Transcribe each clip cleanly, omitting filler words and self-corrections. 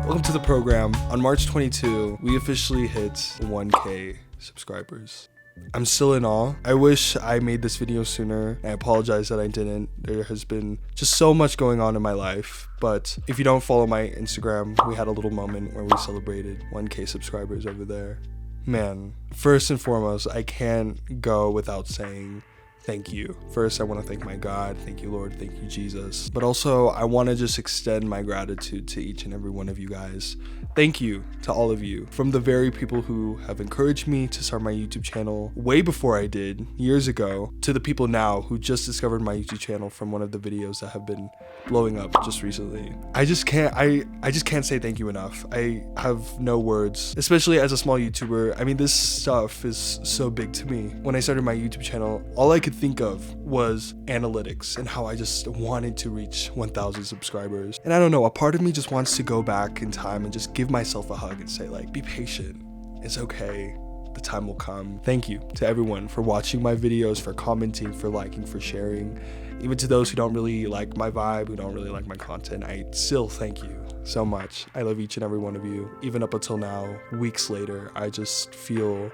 Welcome to the program. On March 22, we officially hit 1K subscribers. I'm still in awe. I wish I made this video sooner. I apologize that I didn't. There has been just so much going on in my life. But if you don't follow my Instagram, we had a little moment where we celebrated 1K subscribers over there. Man, first and foremost, I can't go without saying thank you. First, I want to thank my God. Thank you, Lord. Thank you, Jesus. But also, I want to just extend my gratitude to each and every one of you guys. Thank you to all of you. From the very people who have encouraged me to start my YouTube channel way before I did, years ago, to the people now who just discovered my YouTube channel from one of the videos that have been blowing up just recently. I just can't say thank you enough. I have no words, especially as a small YouTuber. I mean, this stuff is so big to me. When I started my YouTube channel, all I could think of was analytics and how I just wanted to reach 1,000 subscribers. And I don't know, a part of me just wants to go back in time and just give myself a hug and say, like, be patient. It's okay. The time will come. Thank you to everyone for watching my videos, for commenting, for liking, for sharing. Even to those who don't really like my vibe, who don't really like my content, I still thank you so much. I love each and every one of you. Even up until now, weeks later, I just feel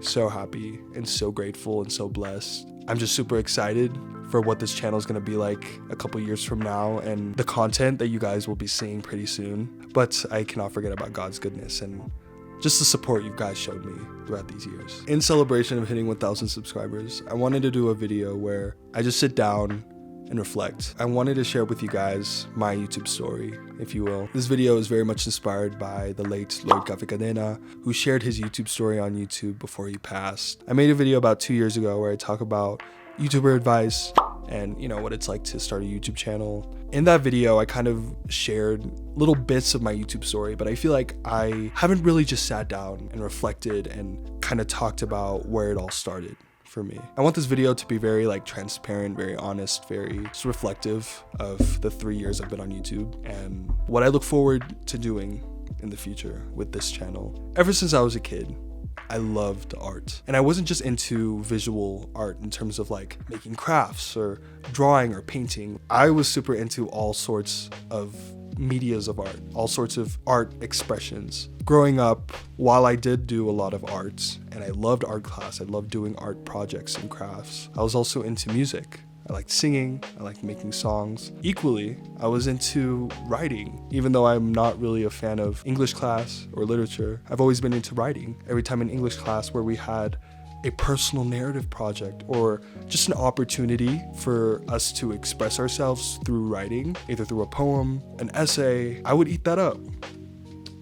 so happy and so grateful and so blessed. I'm just super excited for what this channel is going to be like a couple years from now and the content that you guys will be seeing pretty soon. But I cannot forget about God's goodness and just the support you guys showed me throughout these years. In celebration of hitting 1,000 subscribers, I wanted to do a video where I just sit down and reflect. I wanted to share with you guys my YouTube story, if you will. This video is very much inspired by the late Lord Cafe Cadena, who shared his YouTube story on YouTube before he passed. I made a video about 2 years ago where I talk about YouTuber advice and, you know, what it's like to start a YouTube channel. In that video, I kind of shared little bits of my YouTube story, but I feel like I haven't really just sat down and reflected and kind of talked about where it all started for me. I want this video to be very transparent, very honest, very just reflective of the 3 years I've been on YouTube and what I look forward to doing in the future with this channel. Ever since I was a kid, I loved art. And I wasn't just into visual art in terms of making crafts or drawing or painting. I was super into all sorts of medias of art, all sorts of art expressions. Growing up, while I did do a lot of art and I loved art class, I loved doing art projects and crafts, I was also into music. I liked singing, I liked making songs. Equally, I was into writing. Even though I'm not really a fan of English class or literature, I've always been into writing. Every time in English class where we had a personal narrative project or just an opportunity for us to express ourselves through writing, either through a poem, an essay, I would eat that up.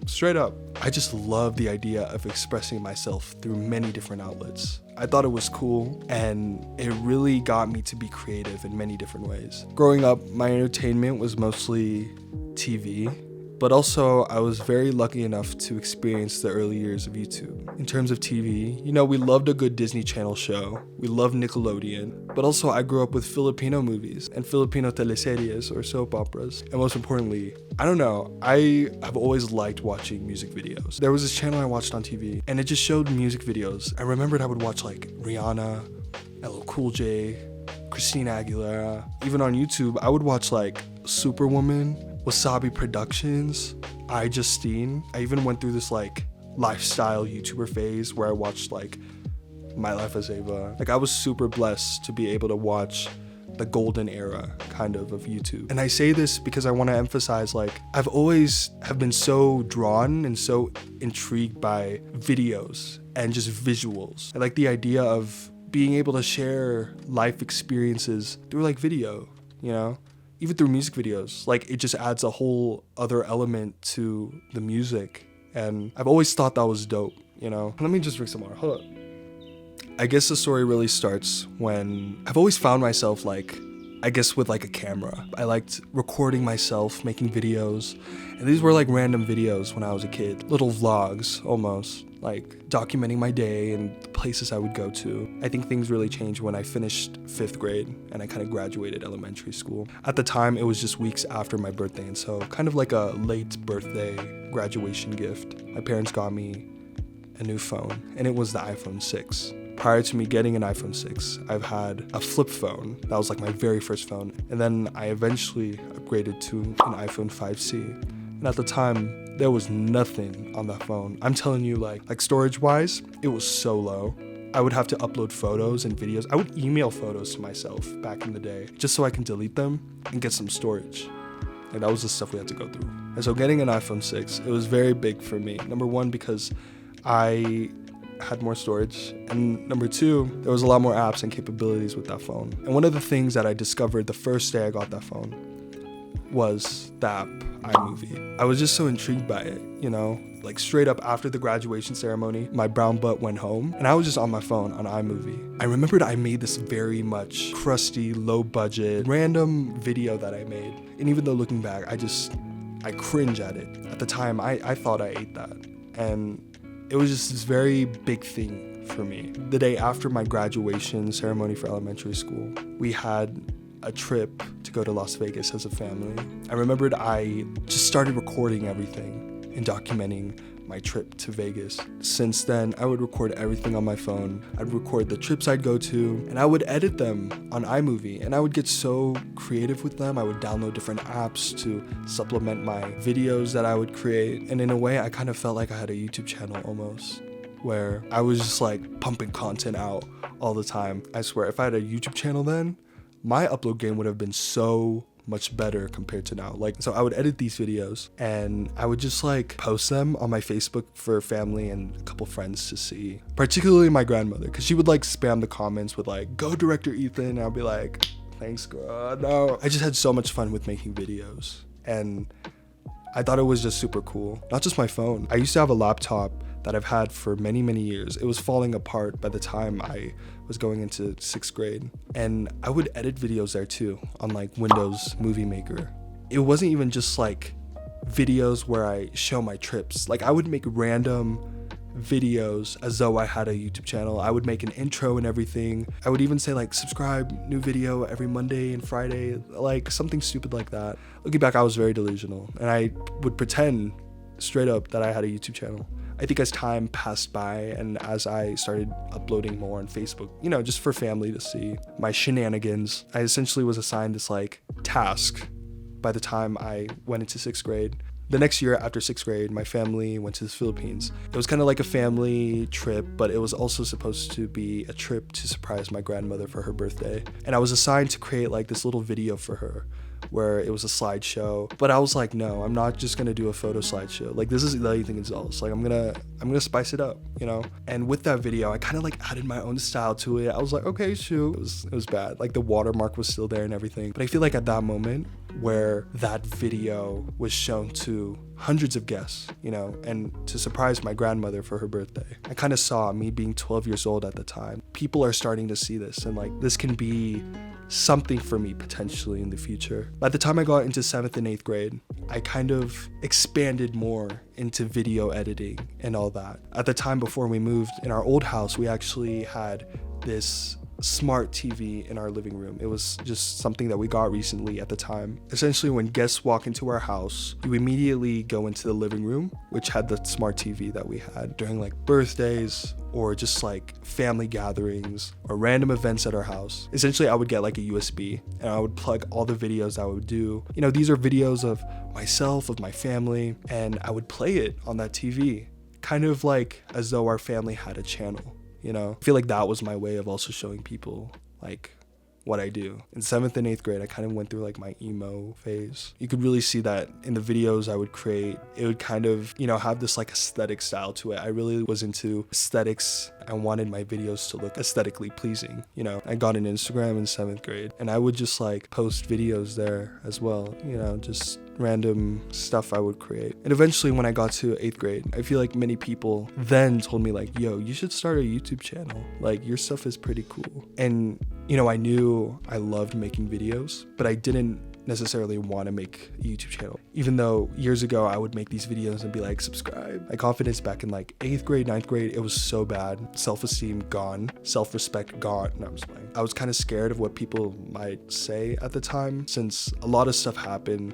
Straight up. I just love the idea of expressing myself through many different outlets. I thought it was cool and it really got me to be creative in many different ways. Growing up, my entertainment was mostly TV, but also I was very lucky enough to experience the early years of YouTube. In terms of TV, you know, we loved a good Disney Channel show. We loved Nickelodeon, but also I grew up with Filipino movies and Filipino teleseries or soap operas. And most importantly, I don't know, I have always liked watching music videos. There was this channel I watched on TV and it just showed music videos. I remembered I would watch Rihanna, LL Cool J, Christina Aguilera. Even on YouTube, I would watch Superwoman, Wasabi Productions, iJustine. I even went through this lifestyle YouTuber phase where I watched My Life as Ava. I was super blessed to be able to watch the golden era kind of YouTube. And I say this because I want to emphasize I've always have been so drawn and so intrigued by videos and just visuals. I like the idea of being able to share life experiences through video, you know? Even through music videos, it just adds a whole other element to the music. And I've always thought that was dope, you know? Let me just drink some more, hold up. I guess the story really starts when I've always found myself I guess with a camera. I liked recording myself, making videos. And these were random videos when I was a kid. Little vlogs, almost. Documenting my day and the places I would go to. I think things really changed when I finished 5th grade and I kind of graduated elementary school. At the time, it was just weeks after my birthday, and so kind of like a late birthday graduation gift. My parents got me a new phone, and it was the iPhone 6. Prior to me getting an iPhone 6, I've had a flip phone. That was my very first phone. And then I eventually upgraded to an iPhone 5C. And at the time, there was nothing on that phone. I'm telling you, like storage wise, it was so low. I would have to upload photos and videos. I would email photos to myself back in the day just so I can delete them and get some storage. And that was the stuff we had to go through. And so getting an iPhone 6, it was very big for me. Number one, because I had more storage, and number two, there was a lot more apps and capabilities with that phone. And one of the things that I discovered the first day I got that phone was the app iMovie. I was just so intrigued by it, you know, like straight up after the graduation ceremony, my brown butt went home and I was just on my phone on iMovie. I remembered I made this very much crusty, low budget, random video that I made. And even though looking back, I cringe at it. At the time, I thought I ate that. And it was just this very big thing for me. The day after my graduation ceremony for elementary school, we had a trip to go to Las Vegas as a family. I remembered I just started recording everything and documenting my trip to Vegas. Since then, I would record everything on my phone. I'd record the trips I'd go to, and I would edit them on iMovie, and I would get so creative with them. I would download different apps to supplement my videos that I would create, and in a way, I kind of felt like I had a YouTube channel almost, where I was just like pumping content out all the time. I swear, if I had a YouTube channel then, my upload game would have been so much better compared to now. Like, so I would edit these videos and I would just like post them on my Facebook for family and a couple friends to see, particularly my grandmother, because she would like spam the comments with like, "Go director Ethan," and I'll be like, "Thanks, girl." No, I just had so much fun with making videos, and I thought it was just super cool. Not just my phone. I used to have a laptop that I've had for many, many years. It was falling apart by the time I was going into 6th grade. And I would edit videos there too on like Windows Movie Maker. It wasn't even just like videos where I show my trips. Like I would make random videos as though I had a YouTube channel. I would make an intro and everything. I would even say like, subscribe, new video every Monday and Friday, like something stupid like that. Looking back, I was very delusional and I would pretend straight up that I had a YouTube channel. I think as time passed by and as I started uploading more on Facebook, you know, just for family to see my shenanigans, I essentially was assigned this like task by the time I went into 6th grade. The next year after 6th grade, my family went to the Philippines. It was kind of like a family trip, but it was also supposed to be a trip to surprise my grandmother for her birthday. And I was assigned to create like this little video for her where it was a slideshow, but I was like, no, I'm not just gonna do a photo slideshow. Like this is the anything else. Like I'm gonna spice it up, you know? And with that video, I kind of like added my own style to it. I was like, okay, shoot. It was bad. Like the watermark was still there and everything. But I feel like at that moment where that video was shown to hundreds of guests, you know, and to surprise my grandmother for her birthday, I kind of saw me being 12 years old at the time. People are starting to see this and like, this can be something for me potentially in the future. By the time I got into 7th and 8th grade, I kind of expanded more into video editing and all that. At the time before we moved in our old house, we actually had this smart TV in our living room. It was just something that we got recently at the time. Essentially, when guests walk into our house, you immediately go into the living room, which had the smart TV that we had during like birthdays or just like family gatherings or random events at our house. Essentially, I would get like a USB and I would plug all the videos I would do. You know, these are videos of myself, of my family, and I would play it on that TV, kind of like as though our family had a channel. You know, I feel like that was my way of also showing people like what I do. In 7th and 8th grade, I kind of went through like my emo phase. You could really see that in the videos I would create. It would kind of, you know, have this like aesthetic style to it. I really was into aesthetics. I wanted my videos to look aesthetically pleasing. You know, I got an Instagram in 7th grade and I would just like post videos there as well. You know, just random stuff I would create. And eventually when I got to 8th grade, I feel like many people then told me like, yo, you should start a YouTube channel. Like your stuff is pretty cool. And, you know, I knew I loved making videos, but I didn't necessarily want to make a YouTube channel. Even though years ago I would make these videos and be like, subscribe. My confidence back in like 8th grade, 9th grade, it was so bad. Self-esteem gone, self-respect gone. No, I'm just playing. I was kind of scared of what people might say at the time since a lot of stuff happened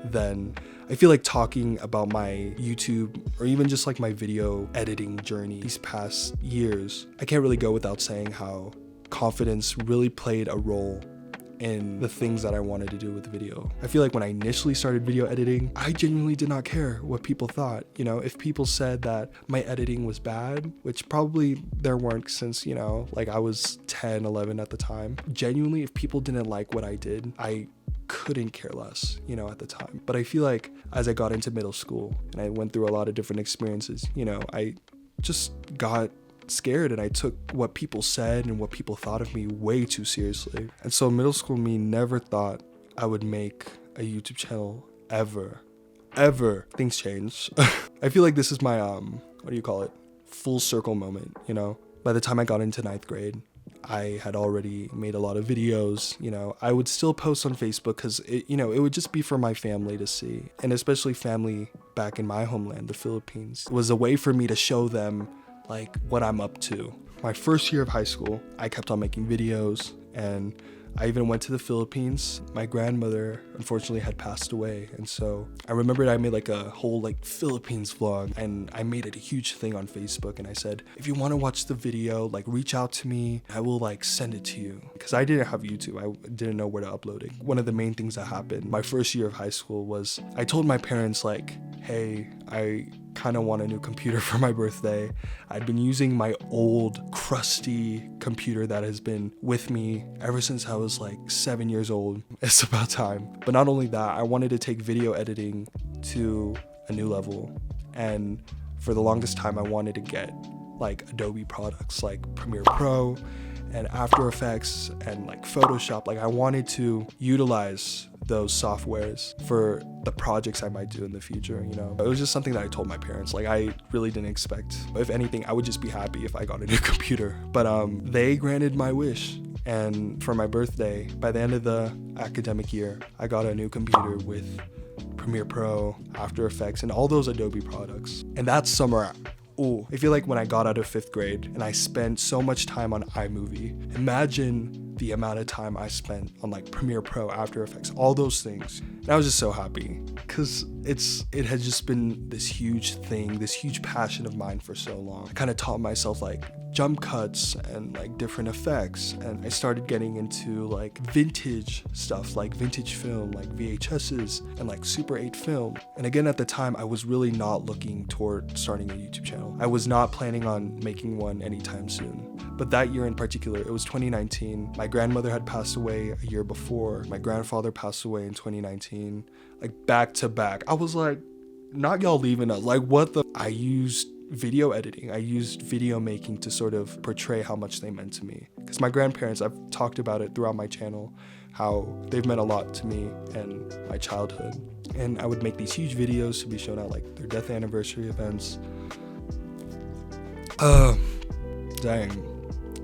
then. I feel like talking about my YouTube or even just like my video editing journey these past years, I can't really go without saying how confidence really played a role in the things that I wanted to do with the video. I feel like when I initially started video editing, I genuinely did not care what people thought. You know, if people said that my editing was bad, which probably there weren't since, you know, like I was 10, 11 at the time. Genuinely, if people didn't like what I did, I couldn't care less, you know, at the time. But I feel like as I got into middle school and I went through a lot of different experiences, you know, I just got scared and I took what people said and what people thought of me way too seriously. And so middle school me never thought I would make a YouTube channel ever. Things changed. I feel like this is my what do you call it, full circle moment, you know. By the time I got into 9th grade, I had already made a lot of videos. You know, I would still post on Facebook because it, you know, it would just be for my family to see, and especially family back in my homeland, the Philippines. It was a way for me to show them like what I'm up to. My first year of high school, I kept on making videos, and I even went to the Philippines. My grandmother unfortunately had passed away, and so I remembered I made like a whole like Philippines vlog, and I made it a huge thing on Facebook, and I said, if you want to watch the video, like reach out to me, I will like send it to you, because I didn't have YouTube. I didn't know where to upload it. One of the main things that happened my first year of high school was I told my parents like, hey, I kind of want a new computer for my birthday. I'd been using my old crusty computer that has been with me ever since I was like 7 years old. It's about time. But not only that, I wanted to take video editing to a new level, and for the longest time I wanted to get like Adobe products like Premiere Pro and After Effects and like Photoshop. Like I wanted to utilize those softwares for the projects I might do in the future, you know. It was just something that I told my parents. Like I really didn't expect. If anything, I would just be happy if I got a new computer. But they granted my wish. And for my birthday, by the end of the academic year, I got a new computer with Premiere Pro, After Effects, and all those Adobe products. And that summer, ooh, I feel like when I got out of 5th grade and I spent so much time on iMovie, imagine the amount of time I spent on like Premiere Pro, After Effects, all those things. And I was just so happy because it had just been this huge thing, this huge passion of mine for so long. I kind of taught myself like jump cuts and like different effects, and I started getting into like vintage stuff, like vintage film, like VHSs and like Super 8 film. And again, at the time, I was really not looking toward starting a YouTube channel. I was not planning on making one anytime soon. But that year in particular, it was 2019. My grandmother had passed away a year before. My grandfather passed away in 2019, like back to back. I was like, not y'all leaving us. Like what the? I used video editing. I used video making to sort of portray how much they meant to me. Because my grandparents, I've talked about it throughout my channel, how they've meant a lot to me and my childhood. And I would make these huge videos to be shown at like their death anniversary events. Dang.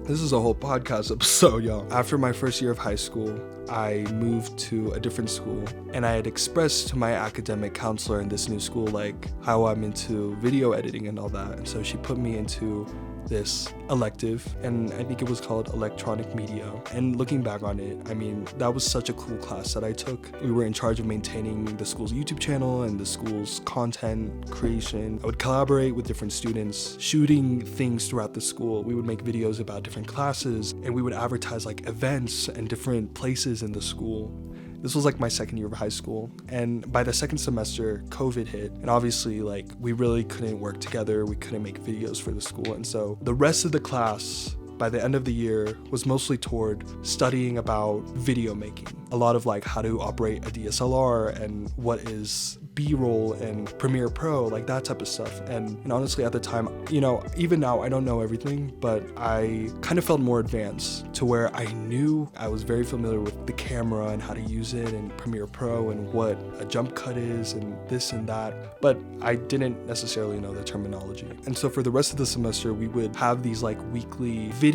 This is a whole podcast episode, y'all. After my first year of high school, I moved to a different school, and I had expressed to my academic counselor in this new school like how I'm into video editing and all that. And so she put me into this elective, and I think it was called electronic media. And looking back on it, I mean, that was such a cool class that I took. We were in charge of maintaining the school's YouTube channel and the school's content creation. I would collaborate with different students, shooting things throughout the school. We would make videos about different classes, and we would advertise like events and different places in the school. This was like my second year of high school, and by the second semester, COVID hit, and obviously like we really couldn't work together, we couldn't make videos for the school, and so the rest of the class by the end of the year was mostly toward studying about video making. A lot of like how to operate a DSLR and what is B-roll and Premiere Pro, like that type of stuff. And honestly at the time, you know, even now I don't know everything, but I kind of felt more advanced to where I knew I was very familiar with the camera and how to use it and Premiere Pro and what a jump cut is and this and that, but I didn't necessarily know the terminology. And so for the rest of the semester, we would have these like weekly video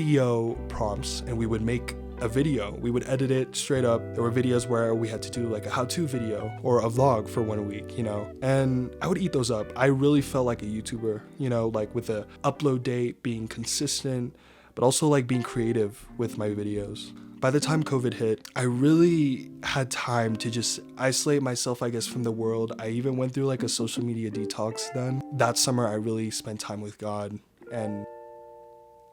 prompts, and we would make a video. We would edit it straight up. There were videos where we had to do like a how-to video or a vlog for 1 week, you know, and I would eat those up. I really felt like a YouTuber, you know, like with the upload date being consistent, but also like being creative with my videos. By the time COVID hit, I really had time to just isolate myself, I guess, from the world. I even went through like a social media detox then. That summer, I really spent time with God, and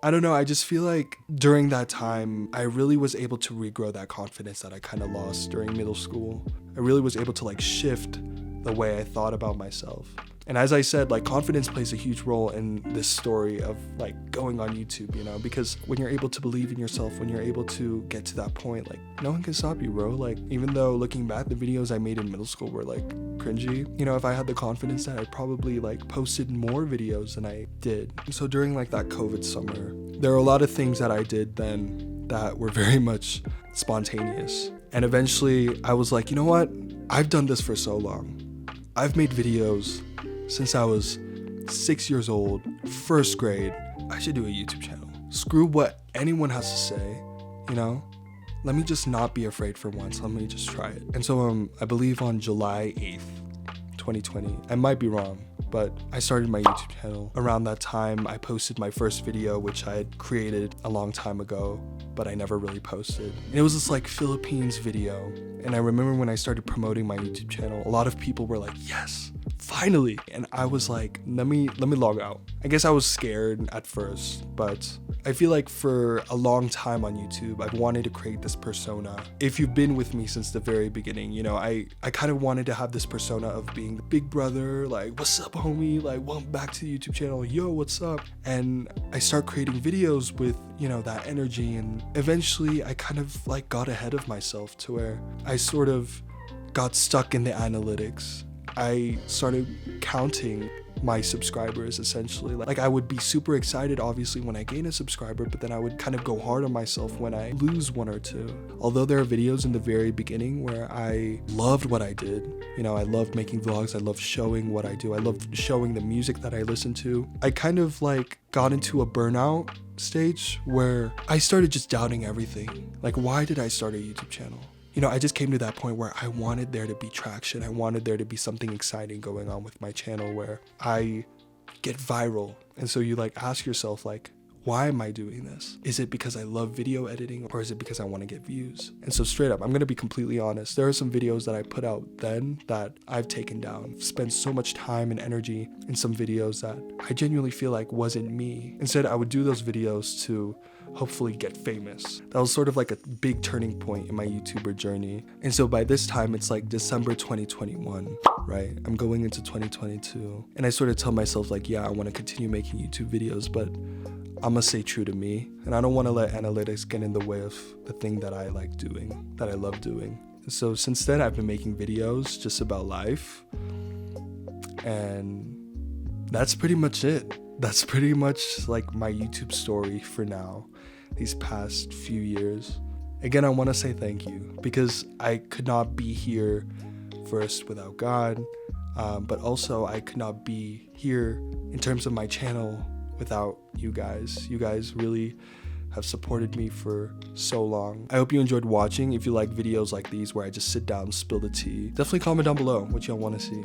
I don't know, I just feel like during that time, I really was able to regrow that confidence that I kind of lost during middle school. I really was able to like shift the way I thought about myself. And as I said, like confidence plays a huge role in this story of like going on YouTube, you know, because when you're able to believe in yourself, when you're able to get to that point, like no one can stop you, bro. Like even though looking back, the videos I made in middle school were like cringy, you know, if I had the confidence that I probably like posted more videos than I did. So during like that COVID summer, there are a lot of things that I did then that were very much spontaneous. And eventually I was like, you know what? I've done this for so long. I've made videos since I was 6 years old, first grade. I should do a YouTube channel. Screw what anyone has to say, you know? Let me just not be afraid for once. Let me just try it. And so I believe on July 8th, 2020, I might be wrong, but I started my YouTube channel. Around that time, I posted my first video, which I had created a long time ago, but I never really posted. And it was this like Philippines video. And I remember when I started promoting my YouTube channel, a lot of people were like, yes, finally. And I was like, let me log out. I guess I was scared at first, but I feel like for a long time on YouTube, I've wanted to create this persona. If you've been with me since the very beginning, you know, I kind of wanted to have this persona of being the big brother, like, what's up, homie? Like, welcome back to the YouTube channel. Yo, what's up? And I start creating videos with, you know, that energy. And eventually I kind of like got ahead of myself to where I sort of got stuck in the analytics. I started counting my subscribers essentially. Like I would be super excited obviously when I gain a subscriber, but then I would kind of go hard on myself when I lose one or two. Although there are videos in the very beginning where I loved what I did, you know, I loved making vlogs, I loved showing what I do, I loved showing the music that I listen to. I kind of like got into a burnout stage where I started just doubting everything. Like, why did I start a YouTube channel? You know, I just came to that point where I wanted there to be traction. I wanted there to be something exciting going on with my channel where I get viral. And so you like ask yourself like, why am I doing this? Is it because I love video editing or is it because I want to get views? And so straight up, I'm going to be completely honest. There are some videos that I put out then that I've taken down. I've spent so much time and energy in some videos that I genuinely feel like wasn't me. Instead, I would do those videos to hopefully get famous. That was sort of like a big turning point in my YouTuber journey. And so by this time, it's like December 2021, right? I'm going into 2022. And I sort of tell myself like, yeah, I want to continue making YouTube videos, but I'm gonna stay true to me. And I don't want to let analytics get in the way of the thing that I like doing, that I love doing. And so since then, I've been making videos just about life. And that's pretty much it. That's pretty much like my YouTube story for now, these past few years. Again, I want to say thank you because I could not be here first without God, but also I could not be here in terms of my channel without you guys. You guys really have supported me for so long. I hope you enjoyed watching. If you like videos like these where I just sit down and spill the tea, definitely comment down below what y'all want to see.